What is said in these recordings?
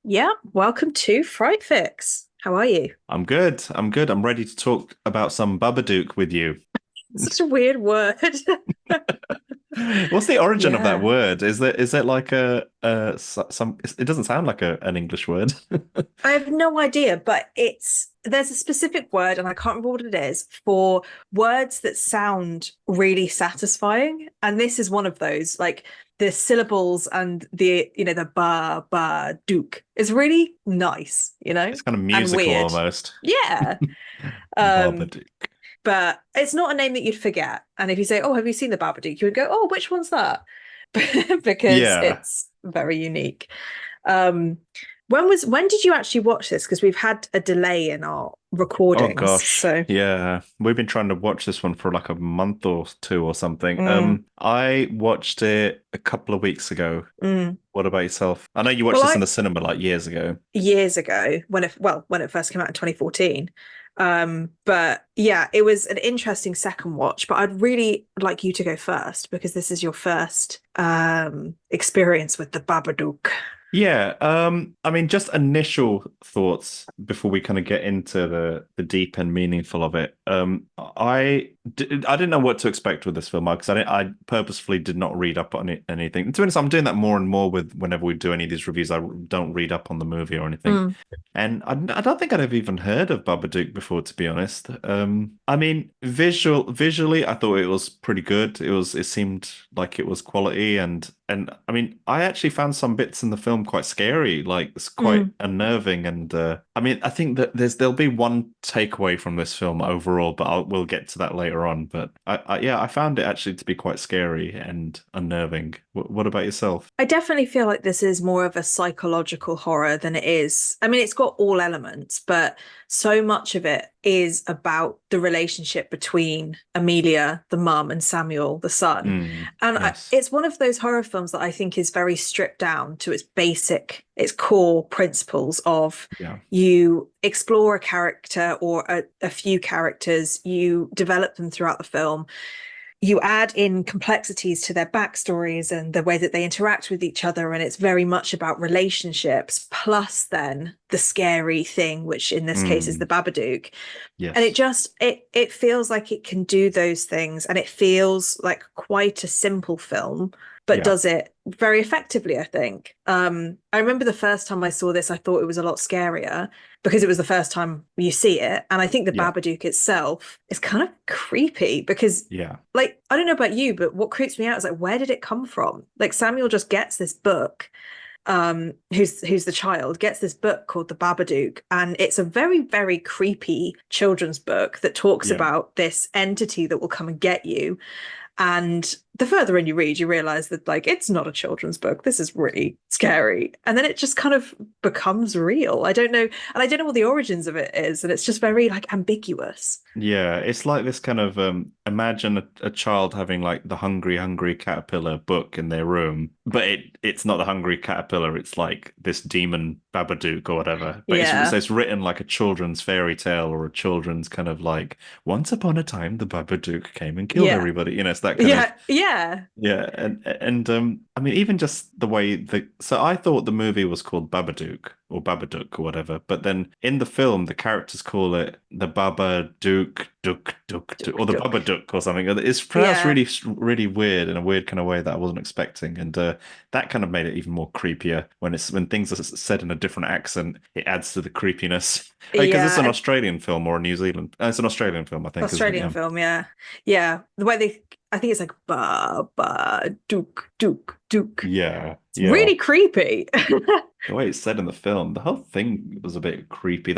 Yeah, welcome to Fright Fix. How are you? I'm good. I'm good. I'm ready to talk about some Babadook with you. Such a weird word. What's the origin of that Yeah, word? Is it like some? It doesn't sound like an English word. I have no idea, but there's a specific word, and I can't remember what it is, for words that sound really satisfying. And this is one of those, like the syllables and the ba duke is really nice, It's kind of and musical weird. almost. Yeah. Um, Babadook. but it's not a name that you'd forget. And if you say, "Oh, have you seen the Babadook?" you would go, "Oh, which one's that?" because Yeah. it's very unique. Um, when did you actually watch this? Because we've had a delay in our Oh recordings. gosh. So, Yeah. We've been trying to watch this one for like a month or two or something. mm, I watched it a couple of weeks ago. mm. What about yourself? I know you watched Well, this in I the cinema like years ago. years ago when it first came out in 2014. But yeah, it was an interesting second watch. But I'd really like you to go first because this is your first experience with the Babadook. Yeah, I mean, just initial thoughts before we kind of get into the deep and meaningful of it. I didn't know what to expect with this film because I purposefully did not read up on anything. To be honest, I'm doing that more and more with whenever we do any of these reviews. I don't read up on the movie or anything. Mm, And I don't think I'd have even heard of Babadook before, to be honest. I mean, visually, I thought it was pretty good. It seemed like it was quality, and I mean, I actually found some bits in the film quite scary, like it's quite mm. unnerving. And I mean, I think that there'll be one takeaway from this film overall, but we'll get to that later on. But yeah, I found it actually to be quite scary and unnerving. What about yourself? I definitely feel like this is more of a psychological horror than it is. I mean, it's got all elements, but so much of it is about the relationship between Amelia, the mum, and Samuel, the son. Mm, And yes. it's one of those horror films that I think is very stripped down to its core principles of Yeah. you explore a character or a few characters, you develop them throughout the film, you add in complexities to their backstories and the way that they interact with each other, and it's very much about relationships plus then the scary thing, which in this case is the Mm, Babadook. And yes. it feels like it can do those things, and it feels like quite a simple film but Yeah. does it very effectively, I think. I remember the first time I saw this, I thought it was a lot scarier because it was the first time you see it. And I think the Yeah. Babadook itself is kind of creepy because, Yeah. like, I don't know about you, but what creeps me out is like, where did it come from? Like, Samuel just gets this book, who's the child, gets this book called The Babadook, and it's a very, very creepy children's book that talks Yeah. about this entity that will come and get you. And the further in you read, you realize that like it's not a children's book. This is really scary. And then it just kind of becomes real. I don't know, and I don't know what the origins of it is, and it's just very like ambiguous. Yeah, it's like this kind of imagine a child having like the Hungry Hungry Caterpillar book in their room, but it's not the Hungry Caterpillar, it's like this demon Babadook or whatever. But Yeah. it's written like a children's fairy tale or a children's kind of like once upon a time the Babadook came and killed Yeah. everybody. It's that kind of Yeah. Yeah. yeah, and I mean even just the way the so I thought the movie was called Babadook or Babadook or whatever, but then in the film the characters call it the Babadook Dook, or Duk the duk. Babadook or something. It's pronounced Yeah. really weird in a weird kind of way that I wasn't expecting, and that kind of made it even more creepier when things are said in a different accent. It adds to the creepiness because it's Yeah. an And Australian film or a New Zealand. It's an Australian film, I think, isn't it? Australian Yeah. film, yeah. Yeah. The way they I think it's like ba duke duke duke. Yeah, It's yeah. really creepy. The way it's said in the film, the whole thing was a bit creepy.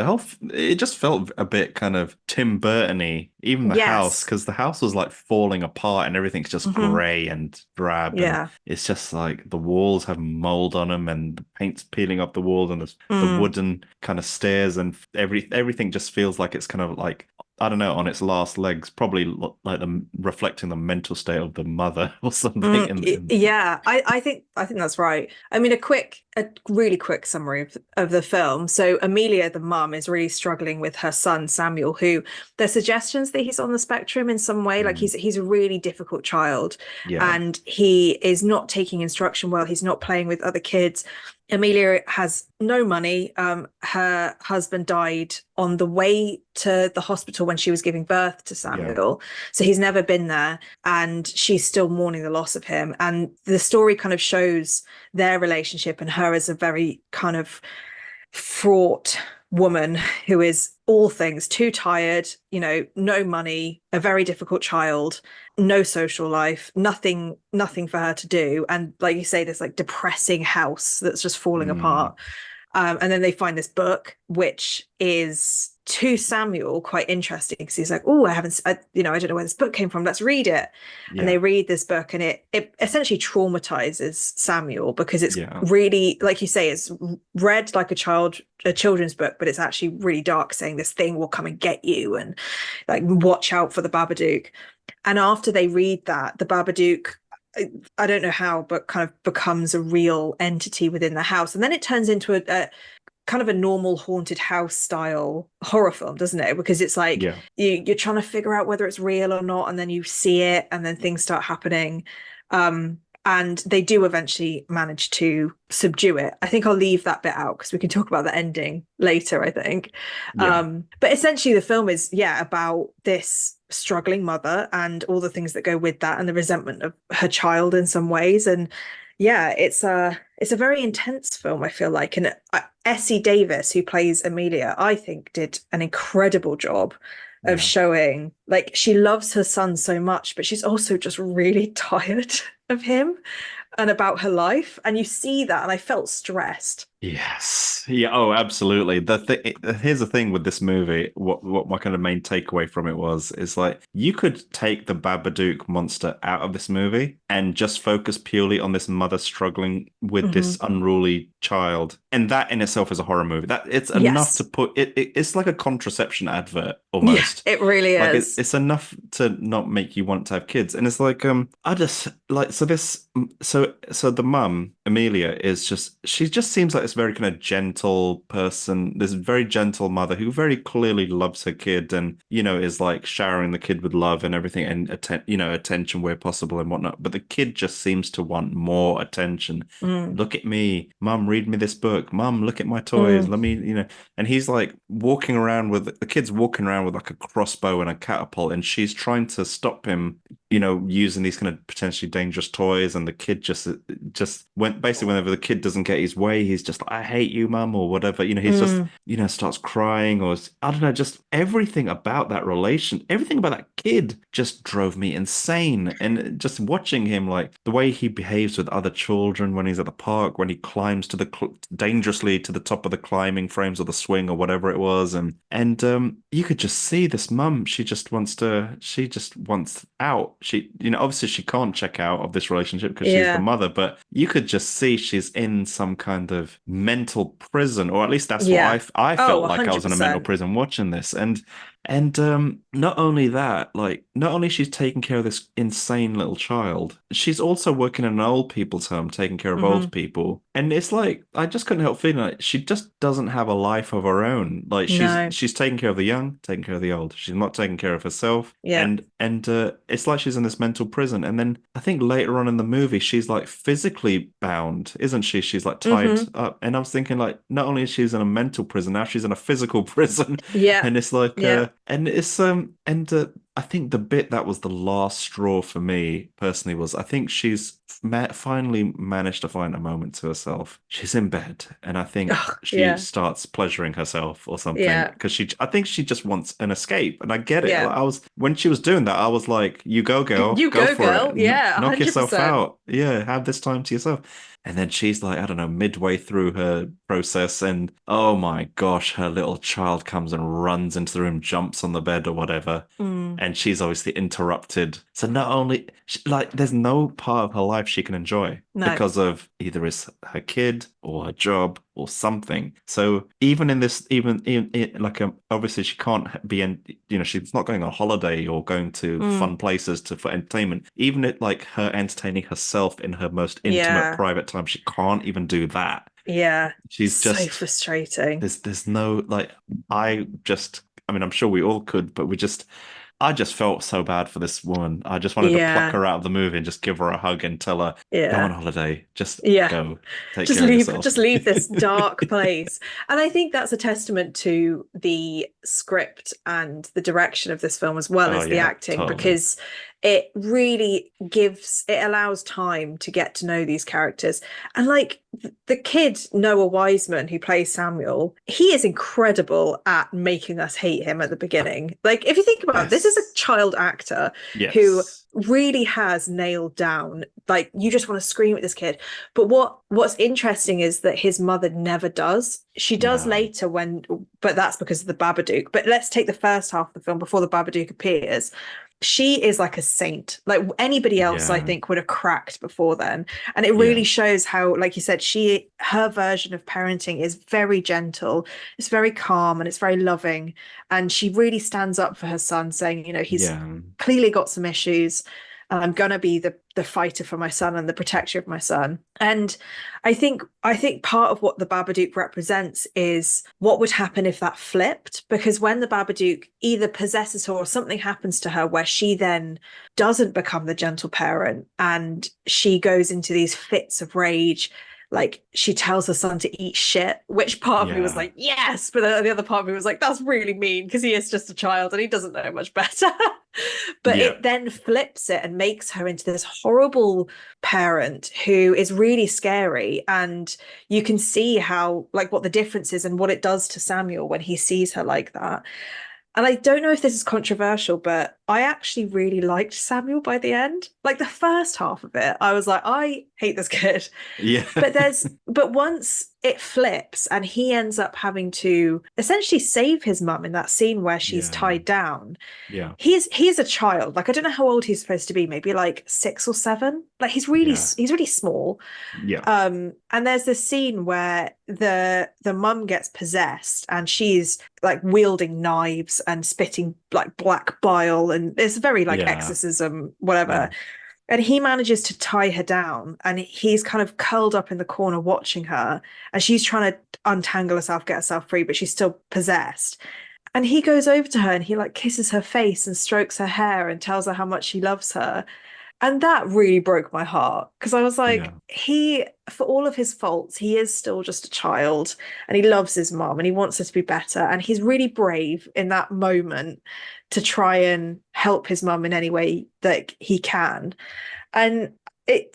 It just felt a bit kind of Tim Burton-y, even the house, Yes. because the house was like falling apart and everything's just Hmm. grey and drab, and Yeah. it's just like the walls have mold on them and the paint's peeling off the walls and the Mm. wooden kind of stairs and everything just feels like it's kind of like I don't know, on its last legs, probably like reflecting the mental state of the mother or something. Yeah, I think that's right. I mean, a really quick summary of the film. So Amelia, the mum, is really struggling with her son Samuel, who there's suggestions that he's on the spectrum in some way. Like Mm, he's a really difficult child, yeah, and he is not taking instruction well. He's not playing with other kids. Amelia has no money. Her husband died on the way to the hospital when she was giving birth to Yeah. Samuel. So he's never been there, and she's still mourning the loss of him. And the story kind of shows their relationship and her as a very kind of fraught woman who is all things too tired, no money, a very difficult child, no social life, nothing for her to do. And like you say, this like depressing house that's just falling Mm, apart. And then they find this book, which is to Samuel quite interesting because he's like, "Oh, I don't know where this book came from. Let's read it." And they yeah. read this book, and it essentially traumatizes Samuel because it's Yeah. really, like you say, it's read like a children's book, but it's actually really dark, saying this thing will come and get you, and like watch out for the Babadook. And after they read that, the Babadook, I don't know how, but kind of becomes a real entity within the house. And then it turns into a kind of a normal haunted house style horror film, doesn't it? Because it's like Yeah. you're trying to figure out whether it's real or not, and then you see it, and then things start happening. And they do eventually manage to subdue it. I think I'll leave that bit out because we can talk about the ending later, I think. Yeah. But essentially the film is, about this struggling mother and all the things that go with that and the resentment of her child in some ways. And it's a very intense film, I feel like. And Essie Davis, who plays Amelia, I think did an incredible job of Yeah. showing, like, she loves her son so much, but she's also just really tired of him and about her life. And you see that, and I felt stressed. Yes. Yeah. Oh, absolutely. Here's the thing with this movie. What my kind of main takeaway from it was is like you could take the Babadook monster out of this movie and just focus purely on this mother struggling with this Mhm. unruly child, and that in itself is a horror movie. That it's enough to Yes. put it's like a contraception advert Yeah, almost. it really Like is. it's enough to not make you want to have kids. And it's like I just like so the mum Amelia is just she just seems like this very kind of gentle person, this very gentle mother who very clearly loves her kid and is like showering the kid with love and everything and attention where possible and whatnot. But the kid just seems to want more attention. Mm, Look at me, mum, read me this book. Mum, look at my toys. mm, Let me. And he's like walking around with the kid's walking around with like a crossbow and a catapult, and she's trying to stop him, using these kind of potentially dangerous toys. And the kid just went basically whenever the kid doesn't get his way, he's just like, I hate you, mum, or whatever. He's just, mm, starts crying or I don't know, just everything about that relation, everything about that kid just drove me insane. And just watching him, like the way he behaves with other children when he's at the park, when he climbs to dangerously to the top of the climbing frames or the swing or whatever it was, and you could just see this mum. She just wants out. She, obviously she can't check out of this relationship because she's the yeah. mother, but you could just see she's in some kind of mental prison, or at least that's what Yeah. I Oh, felt like I was in a mental 100%. prison watching this. And not only that, like not only she's taking care of this insane little child, she's also working in an old people's home, taking care of Hmm. old people. And it's like I just couldn't help feeling like she just doesn't have a life of her own. Like No. she's taking care of the young, taking care of the old. She's not taking care of herself. Yeah. And it's like she's in this mental prison. And then I think later on in the movie, she's like physically bound, isn't she? She's like tied Hmm. up. And I was thinking like not only is she in a mental prison, now she's in a physical prison. Yeah. And it's like Yeah. and it's and I think the bit that was the last straw for me personally was I think she's finally managed to find a moment to herself. She's in bed, and I think Oh, she yeah. starts pleasuring herself or something Yeah. because I think she just wants an escape, and I get it. Yeah. Like, I was when she was doing that, I was like, "You go, girl, You go go, for it, girl. Yeah, knock yourself 100%. out. Yeah, have this time to yourself." And then she's like, I don't know, midway through her process, and oh my gosh, her little child comes and runs into the room, jumps on the bed or whatever, Mm, and she's obviously interrupted. So not only like there's no part of her life she can enjoy no. because of either it's her kid or her job or something. So even in this, even in like obviously she can't be in, she's not going on holiday or going to Mm, fun places for entertainment. Even it like her entertaining herself in her most intimate yeah. private time, she can't even do that. Yeah. She's So just frustrating. there's no like I mean I'm sure we all could, but we just I just felt so bad for this woman. I just wanted to pluck Yeah, her out of the movie and just give her a hug and tell her, go on yeah. holiday. Just Yeah. go. Take care of yourself. Just leave this dark place. And I think that's a testament to the script and the direction of this film as well Oh as the yeah, acting, totally. because it really it allows time to get to know these characters. And like the kid Noah Wiseman who plays Samuel, he is incredible at making us hate him at the beginning. Like if you think about it, this is a Yes. child actor who Yes. really has nailed down, like you just want to scream at this kid. But what's interesting is that his mother never does. She does No. later when, but that's because of the Babadook. But let's take the first half of the film before the Babadook appears. She is like a saint. Like anybody else, I Yeah. think, would have cracked before then. And it Yeah. really shows how, like you said, her version of parenting is very gentle, it's very calm, and it's very loving. And she really stands up for her son, saying, he's Yeah. clearly got some issues, and I'm gonna be the fighter for my son and the protector of my son. And I think part of what the Babadook represents is what would happen if that flipped, because when the Babadook either possesses her or something happens to her where she then doesn't become the gentle parent and she goes into these fits of rage, like she tells her son to eat shit, which part of me was Yeah. like, yes, but the other part of me was like, that's really mean because he is just a child and he doesn't know much better. But Yeah. it then flips it and makes her into this horrible parent who is really scary. And you can see how, like, what the difference is and what it does to Samuel when he sees her like that. And I don't know if this is controversial, but I actually really liked Samuel by the end. Like the first half of it, I was like, I hate this kid. Yeah. But once it flips and he ends up having to essentially save his mum in that scene where she's Yeah. tied down, Yeah. he's a child. Like I don't know how old he's supposed to be, maybe like 6 or 7. Like Yeah. he's really small. Yeah. And there's this scene where the mum gets possessed and she's like wielding knives and spitting like black bile, and it's very like Yeah. exorcism, whatever. Yeah. And he manages to tie her down and he's kind of curled up in the corner watching her, and she's trying to untangle herself, get herself free, but she's still possessed. And he goes over to her and he like kisses her face and strokes her hair and tells her how much he loves her. And that really broke my heart because I was like, Yeah. for all of his faults, he is still just a child and he loves his mom and he wants her to be better. And he's really brave in that moment to try and help his mum in any way that he can. And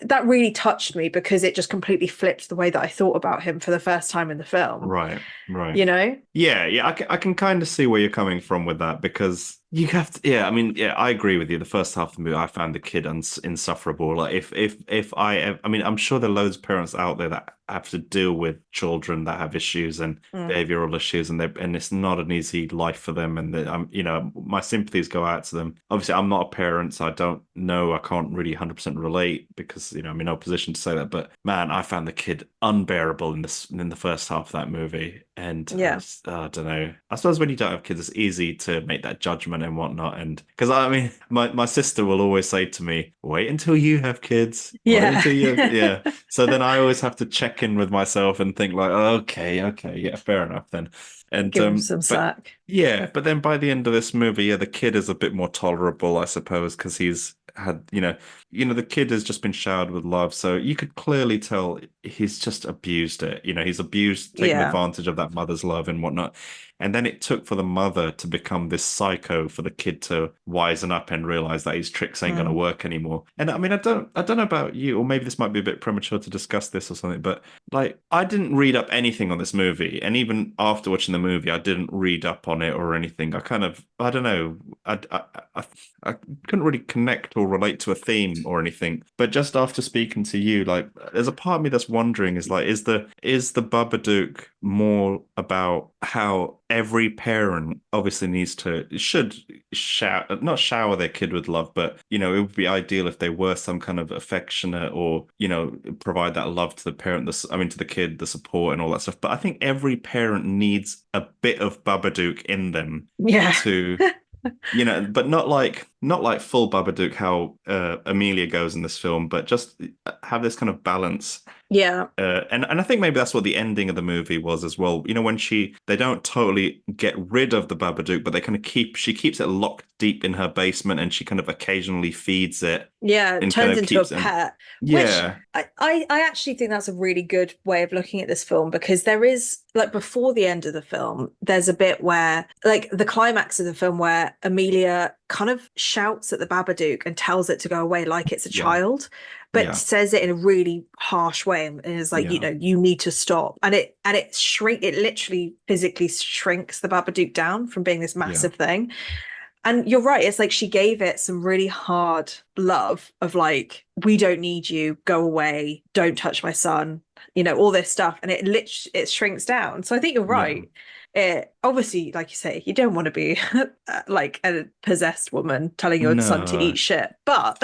that really touched me because it just completely flipped the way that I thought about him for the first time in the film, Right. Right. you know? Yeah, yeah, I can kind of see where you're coming from with that because you have to. Yeah, I mean, yeah, I agree with you. The first half of the movie, I found the kid insufferable. Like, I mean, I'm sure there are loads of parents out there that have to deal with children that have issues and Mm. behavioral issues, and it's not an easy life for them. And I'm, my sympathies go out to them. Obviously, I'm not a parent, so I don't know. I can't really 100% relate because I'm in no position to say that. But man, I found the kid unbearable in the first half of that movie. And Yeah. I don't know. I suppose when you don't have kids, it's easy to make that judgment and whatnot. And because I mean, my sister will always say to me, "Wait until you have kids. Wait Yeah. until you, yeah." So then I always have to check in with myself and think like, okay, yeah, fair enough then. And Give him some but slack. yeah, but then by the end of this movie, yeah, the kid is a bit more tolerable, I suppose, because he's had, the kid has just been showered with love. So you could clearly tell he's just abused it. He's abused, taken Yeah. advantage of that mother's love and whatnot. And then it took for the mother to become this psycho for the kid to wisen up and realize that his tricks ain't going to Mm. work anymore. And I mean, I don't know about you, or maybe this might be a bit premature to discuss this or something, but like I didn't read up anything on this movie, and even after watching the movie, I didn't read up on it or anything. I don't know, I couldn't really connect or relate to a theme or anything. But just after speaking to you, like, there's a part of me that's wondering, is like, is the Babadook more about how every parent obviously should not shower their kid with love, but it would be ideal if they were some kind of affectionate or provide that love to the parent, to the kid, the support and all that stuff. But I think every parent needs a bit of Babadook in them Yeah. to but not like not like full Babadook how Amelia goes in this film, but just have this kind of balance. Yeah. And I think maybe that's what the ending of the movie was as well. You know, when they don't totally get rid of the Babadook, but they kind of she keeps it locked deep in her basement, and she kind of occasionally feeds it. Yeah, it And kind turns of into a keeps it. pet, which Yeah. I actually think that's a really good way of looking at this film, because there is, like, before the end of the film, there's a bit where, like, the climax of the film where Amelia kind of shouts at the Babadook and tells it to go away like it's a Yeah. child, but Yeah. says it in a really harsh way and is like, Yeah. you need to stop. And it literally physically shrinks the Babadook down from being this massive thing. And you're right, it's like she gave it some really hard love of like, we don't need you, go away, don't touch my son, all this stuff. And it shrinks down. So I think you're right. It obviously, like you say, you don't want to be like a possessed woman telling your son to No. eat shit. But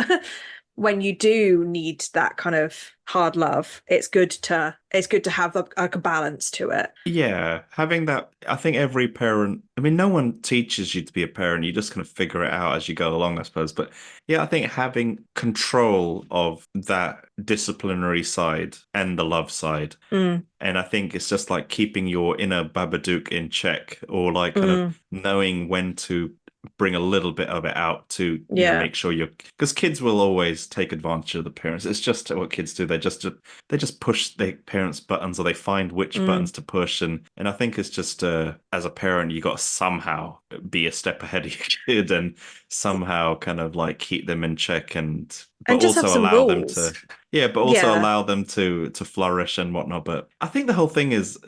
when you do need that kind of hard love, it's good to have a balance to it. Yeah, having that, I think every parent, I mean, no one teaches you to be a parent. You just kind of figure it out as you go along, I suppose. But yeah, I think having control of that disciplinary side and the love side. And I think it's just like keeping your inner Babadook in check, or like kind of knowing when to bring a little bit of it out to make sure because kids will always take advantage of the parents. It's just what kids do. They just push their parents' buttons, or they find which buttons to push, and I think it's just as a parent you got to somehow be a step ahead of your kid and somehow kind of like keep them in check, but just also have some allow rules. them to allow them to flourish and whatnot. But I think the whole thing is,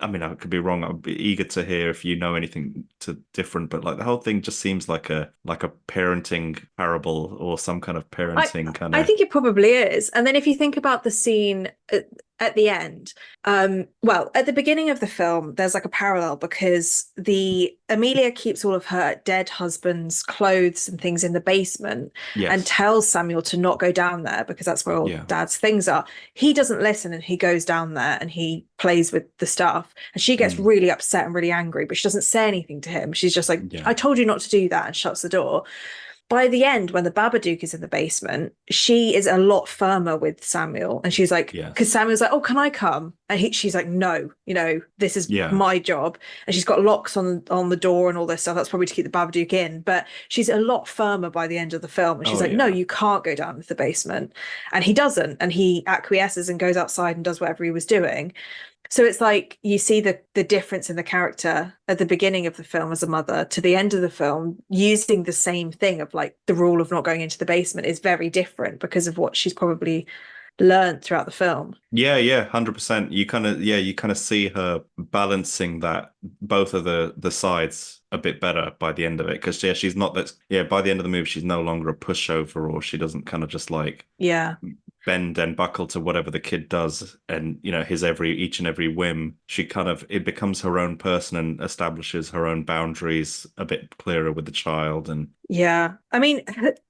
I mean, I could be wrong. I'd be eager to hear if you know anything different, but like the whole thing just seems like a parenting parable or some kind of parenting kind of. I think it probably is. And then if you think about the scene at the end, well, at the beginning of the film, there's like a parallel, because the Amelia keeps all of her dead husband's clothes and things in the basement and tells Samuel to not go down there because that's where all dad's things are. He doesn't listen, and he goes down there and he plays with the stuff, and she gets really upset and really angry, but she doesn't say anything to him. She's just like, I told you not to do that, and shuts the door. By the end, when the Babadook is in the basement, she is a lot firmer with Samuel. And she's like, because Samuel's like, oh, can I come? And she's like, no, this is my job. And she's got locks on the door and all this stuff. That's probably to keep the Babadook in. But she's a lot firmer by the end of the film. And she's no, you can't go down to the basement. And he doesn't. And he acquiesces and goes outside and does whatever he was doing. So it's like you see the difference in the character at the beginning of the film as a mother to the end of the film, using the same thing of like the rule of not going into the basement is very different because of what she's probably learned throughout the film. Yeah, 100%. You kind of see her balancing that both of the sides a bit better by the end of it, because she's not that by the end of the movie she's no longer a pushover, or she doesn't kind of just like bend and buckle to whatever the kid does, and each and every whim. She kind of, it becomes her own person and establishes her own boundaries a bit clearer with the child. And I mean,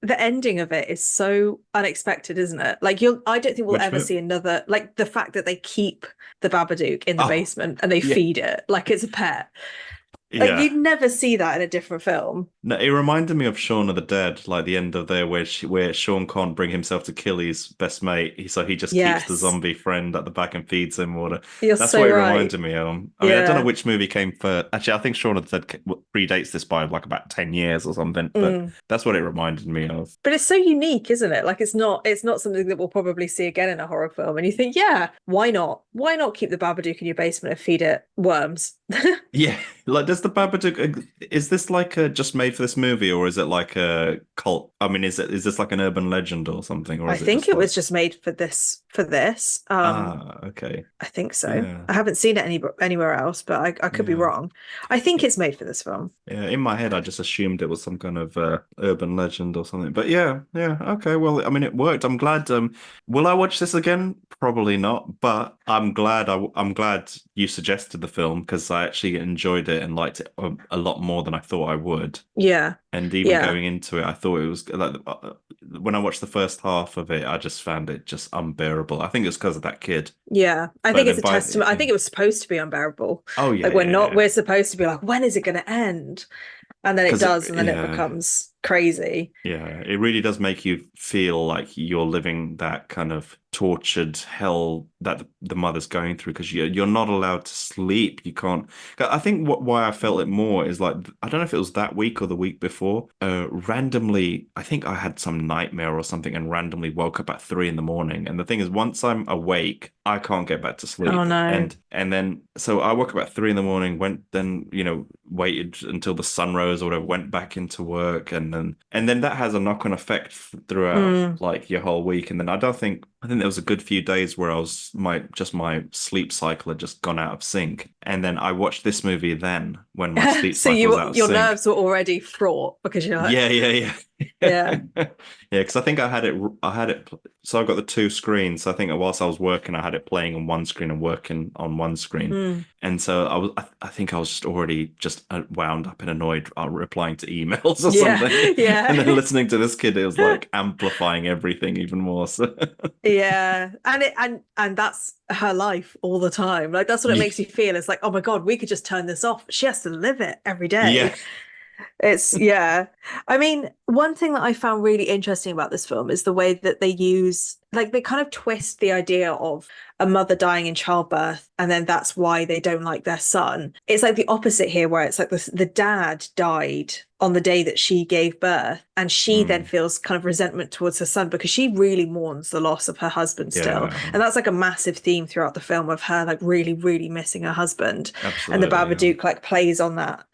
the ending of it is so unexpected, isn't it? Like I don't think we'll ever see another, like the fact that they keep the Babadook in the basement and they feed it like it's a pet. Like you'd never see that in a different film. No, it reminded me of Shaun of the Dead, like the end of there where Shaun can't bring himself to kill his best mate, so he just keeps the zombie friend at the back and feeds him water. That's so what it reminded me of. I mean, I don't know which movie came first. Actually, I think Shaun of the Dead predates this by like about 10 years or something, but that's what it reminded me of. But it's so unique, isn't it? Like it's not something that we'll probably see again in a horror film. And you think, why not? Why not keep the Babadook in your basement and feed it worms? Like, does the Babadook, is this like just made for this movie, or is it like a cult? I mean, is this like an urban legend or something? Or I think it was just made for this. Okay. I think so. I haven't seen it anywhere else, but I could be wrong. I think it's made for this film. In my head I just assumed it was some kind of urban legend or something. But okay. Well, I mean, it worked. I'm glad. Will I watch this again? Probably not, but I'm glad you suggested the film, because I actually enjoyed it and liked it a lot more than I thought I would. And even going into it, I thought it was like, when I watched the first half of it, I just found it just unbearable. I think it's because of that kid. I think it's a testament. I think it was supposed to be unbearable. Like we're supposed to be like, when is it going to end? And then it does, and then it becomes crazy. Yeah, it really does make you feel like you're living that kind of tortured hell that the mother's going through, because you're not allowed to sleep. You can't. I think why I felt it more is like, I don't know if it was that week or the week before. Randomly, I think I had some nightmare or something, and randomly woke up at 3 in the morning. And the thing is, once I'm awake, I can't get back to Oh sleep. no. And then so I woke up at 3 in the morning, went then, waited until the sun rose or whatever, went back into work, and then that has a knock-on effect throughout Mm. like your whole week. And then I think there was a good few days where my sleep cycle had just gone out of sync. And then I watched this movie then when my sleep So cycle was out of your sync. nerves were already fraught because you're like, Yeah, yeah, yeah. yeah. Yeah, because I think I had it, so I got the two screens. So I think whilst I was working, I had it playing on one screen and working on one screen. Mm. And so I think I was just already just wound up and annoyed, replying to emails or Yeah. something. And then Yeah. listening to this kid, it was like amplifying everything even more. So Yeah. And that's her life all the time. Like that's what it yeah, makes you feel. It's like, oh my God, we could just turn this off. She has to live it every yeah. day. It's yeah. I mean, one thing that I found really interesting about this film is the way that they use, like, they kind of twist the idea of a mother dying in childbirth, and then that's why they don't like their son. It's like the opposite here, where it's like the dad died on the day that she gave birth, and she then Mm, feels kind of resentment towards her son because she really mourns the loss of her husband still. yeah, And that's like a massive theme throughout the film of her like really, really missing her husband. And the absolutely. Yeah. Babadook like plays on that.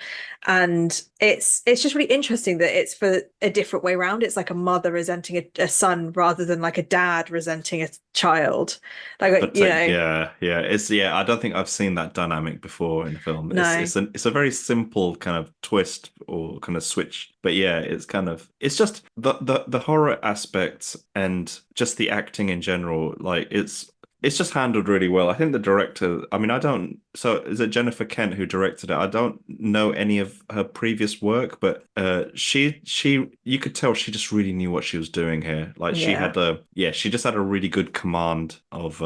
And it's just really interesting that it's for a different way around. It's like a mother resenting a son rather than like a dad resenting a child. Like, But yeah, yeah, I don't think I've seen that dynamic before in a film. no. It's a very simple kind of twist or kind of switch. But yeah, it's just the horror aspects and just the acting in general. Like it's just handled really well. I think the director, I mean, I don't, so is it Jennifer Kent who directed it? I don't know any of her previous work, but you could tell she just really knew what she was doing here. Like Yeah. she just had a really good command of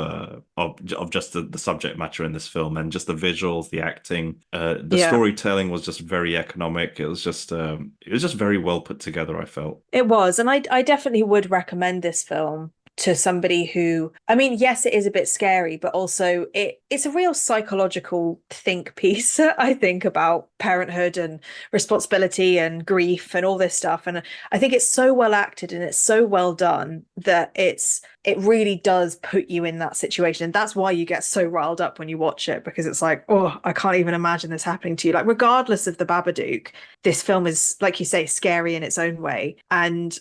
just the subject matter in this film, and just the visuals, the acting, the Yeah. storytelling was just very economic. It was just very well put together, I felt. It was. And I definitely would recommend this film to somebody who, I mean, yes, it is a bit scary, but also it's a real psychological think piece, I think, about parenthood and responsibility and grief and all this stuff. And I think it's so well acted and it's so well done that it really does put you in that situation. And that's why you get so riled up when you watch it, because it's like, oh, I can't even imagine this happening to you. Like, regardless of the Babadook, this film is, like you say, scary in its own way. And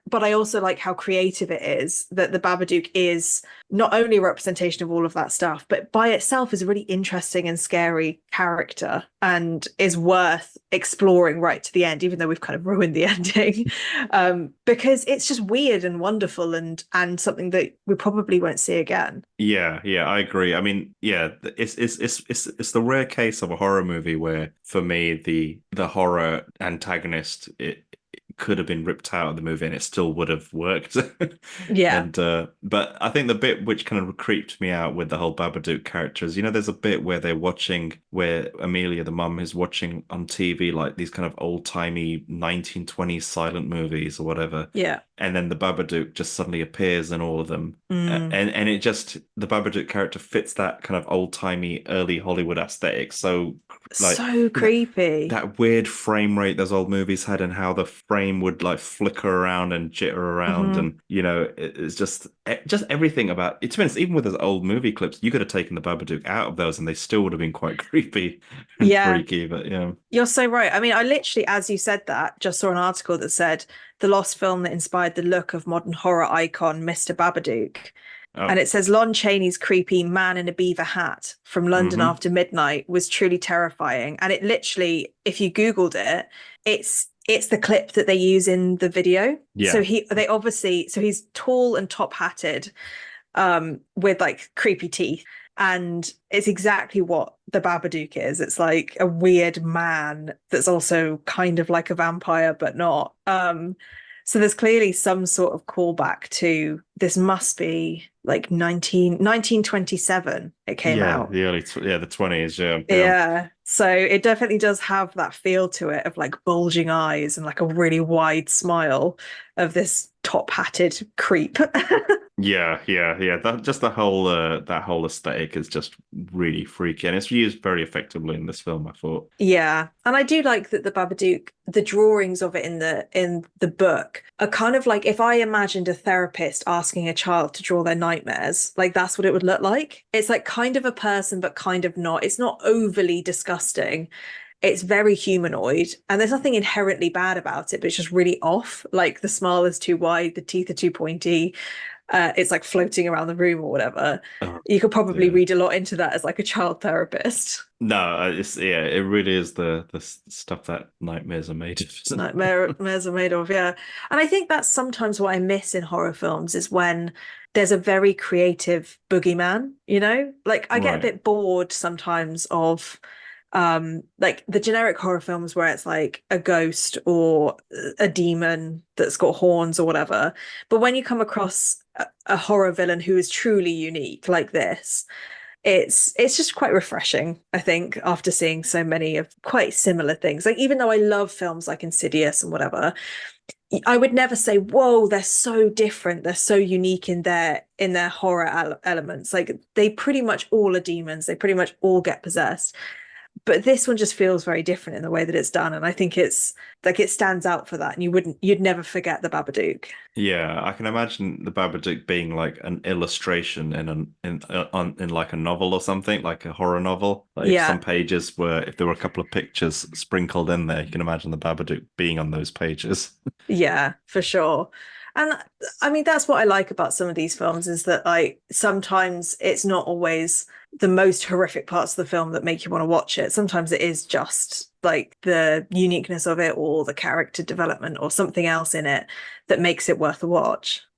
but I also like how creative it is, that the Babadook is not only a representation of all of that stuff, but by itself is a really interesting and scary character and is worth exploring right to the end, even though we've kind of ruined the ending, because it's just weird and wonderful and something that we probably won't see again. Yeah, yeah, I agree. I mean, yeah, it's the rare case of a horror movie where, for me, the horror antagonist, it could have been ripped out of the movie and it still would have worked. Yeah. And but I think the bit which kind of creeped me out with the whole Babadook character is, there's a bit where Amelia, the mum, is watching on TV like these kind of old-timey 1920s silent movies or whatever. Yeah. And then the Babadook just suddenly appears in all of them. Mm. And it just, the Babadook character fits that kind of old-timey early Hollywood aesthetic. So like So creepy. that weird frame rate those old movies had, and how the frame would like flicker around and jitter around, Mhm. and it's just everything about it. To be honest, even with those old movie clips, you could have taken the Babadook out of those and they still would have been quite creepy and Yeah. freaky. But yeah. You're so right. I mean, I literally, as you said that, just saw an article that said the lost film that inspired the look of modern horror icon Mr. Babadook. Oh. And it says Lon Chaney's creepy man in a beaver hat from London Mm-hmm. After Midnight was truly terrifying. And it literally, if you Googled it, it's the clip that they use in the video. Yeah. So he's tall and top hatted, with like creepy teeth. And it's exactly what the Babadook is. It's like a weird man that's also kind of like a vampire, but not. So there's clearly some sort of callback to this must be like 1927 it came Yeah, out. the the 20s. Yeah, yeah. Yeah. So it definitely does have that feel to it of like bulging eyes and like a really wide smile of this top hatted creep. Yeah. That just that whole aesthetic is just really freaky, and it's used very effectively in this film, I thought. Yeah. And I do like that the Babadook, the drawings of it in the book are kind of like if I imagined a therapist asking a child to draw their nightmares, like that's what it would look like. It's like kind of a person, but kind of not. It's not overly disgusting. It's very humanoid, and there's nothing inherently bad about it, but it's just really off. Like the smile is too wide, the teeth are too pointy. It's like floating around the room or whatever. Oh, You could probably yeah. read a lot into that as like a child therapist. No, it's yeah, it really is the stuff that nightmares are made of, isn't it? Nightmares are made of, yeah. And I think that's sometimes what I miss in horror films is when there's a very creative boogeyman, you know? Like I get a Right. bit bored sometimes of like the generic horror films where it's like a ghost or a demon that's got horns or whatever. But when you come across a horror villain who is truly unique like this, it's just quite refreshing, I think, after seeing so many of quite similar things. Like even though I love films like Insidious and whatever, I would never say, "Whoa, they're so different. They're so unique in their horror elements." Like they pretty much all are demons. They pretty much all get possessed. But this one just feels very different in the way that it's done, and I think it's like it stands out for that. And you'd never forget the Babadook. Yeah, I can imagine the Babadook being like an illustration in like a novel or something, like a horror novel. Like if Yeah, some pages were, if there were a couple of pictures sprinkled in there, you can imagine the Babadook being on those pages. yeah, for sure. And I mean, that's what I like about some of these films is that like sometimes it's not always the most horrific parts of the film that make you want to watch it. Sometimes it is just like the uniqueness of it or the character development or something else in it that makes it worth a watch.